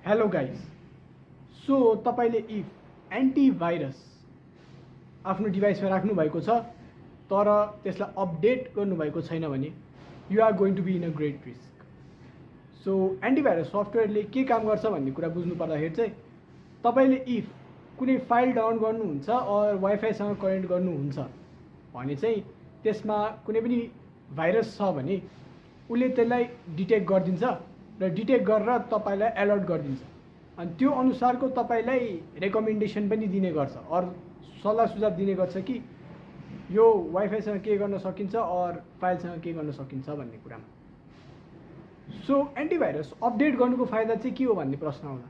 Hello guys. So तपाईले if antivirus आफ्नो डिभाइसमा राख्नु भएको छ तर त्यसलाई अपडेट गर्नुभएको छैन भने you are going to be in a great risk. So antivirus सफ्टवेयरले के काम गर्छ भन्ने कुरा बुझ्नु पर्दाखेरि चाहिँ तपाईले इफ कुनै फाइल डाउनलोड गर्नुहुन्छ अर वाइफाईसँग कनेक्ट गर्नुहुन्छ भने चाहिँ त्यसमा कुनै पनि भाइरस छ भने उसले त्यसलाई डिटेक्ट गरिदिन्छ र डिटेक्ट गरेर तपाईलाई अलर्ट गरिदिन्छ अनि त्यो अनुसारको तपाईलाई रेकमेन्डेसन पनि दिने गर्छ अर सल्लाह सुझाव दिने गर्छ कि यो वाइफाईसँग के गर्न सकिन्छ अर फाइलसँग के गर्न सकिन्छ भन्ने कुरामा। सो एन्टिभाइरस अपडेट गर्नुको फाइदा चाहिँ के हो भन्ने प्रश्न आउँला।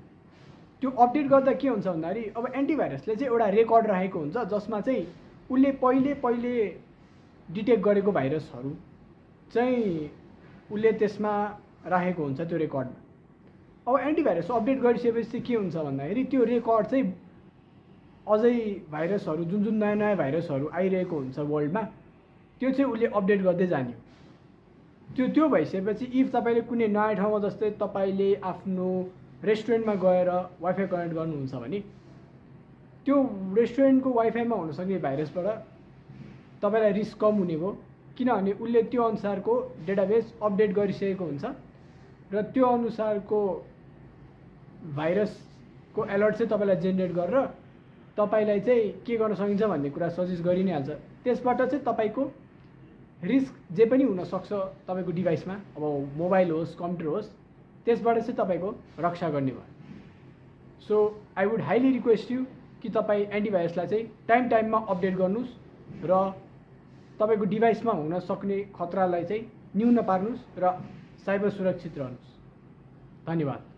त्यो अपडेट गर्दा के हुन्छ भन्दाखेरि अब एन्टिभाइरसले चाहिँ एउटा रेकर्ड राखेको हुन्छ जसमा चाहिँ उसले पहिले डिटेक्ट गरेको भाइरसहरू चाहिँ उसले त्यसमा राखेको हुन्छ त्यो रेकर्डमा। अब एन्टिभाइरस अपडेट गरिसकेपछि चाहिँ के हुन्छ भन्दाखेरि त्यो रेकर्ड चाहिँ अझै भाइरसहरू जुन नयाँ नयाँ भाइरसहरू आइरहेको हुन्छ वर्ल्डमा त्यो चाहिँ उसले अपडेट गर्दै जाने हो। त्यो भइसकेपछि इफ तपाईँले कुनै नयाँ ठाउँमा जस्तै तपाईँले आफ्नो रेस्टुरेन्टमा गएर वाइफाई कनेक्ट गर्नुहुन्छ भने त्यो रेस्टुरेन्टको वाइफाईमा हुनसक्ने भाइरसबाट तपाईँलाई रिस्क कम हुने भयो किनभने उसले त्यो अनुसारको डेटाबेस अपडेट गरिसकेको हुन्छ र त्यो अनुसारको भाइरसको अलर्ट चाहिँ तपाईँलाई जेनेरेट गरेर तपाईँलाई चाहिँ के गर्न सकिन्छ भन्ने कुरा सजेस्ट गरि नै हाल्छ। त्यसबाट चाहिँ तपाईँको रिस्क जे पनि हुनसक्छ तपाईँको डिभाइसमा, अब मोबाइल होस् कम्प्युटर होस्, त्यसबाट चाहिँ तपाईँको रक्षा गर्ने भयो। So I would highly request you कि तपाईँ एन्टिभाइरसलाई चाहिँ टाइममा अपडेट गर्नुहोस् र तपाईको डिभाइसमा हुन सक्ने खतरालाई चाहिँ न्यून पार्नुहोस् र साइबर सुरक्षित रहनुहोस्। धन्यवाद।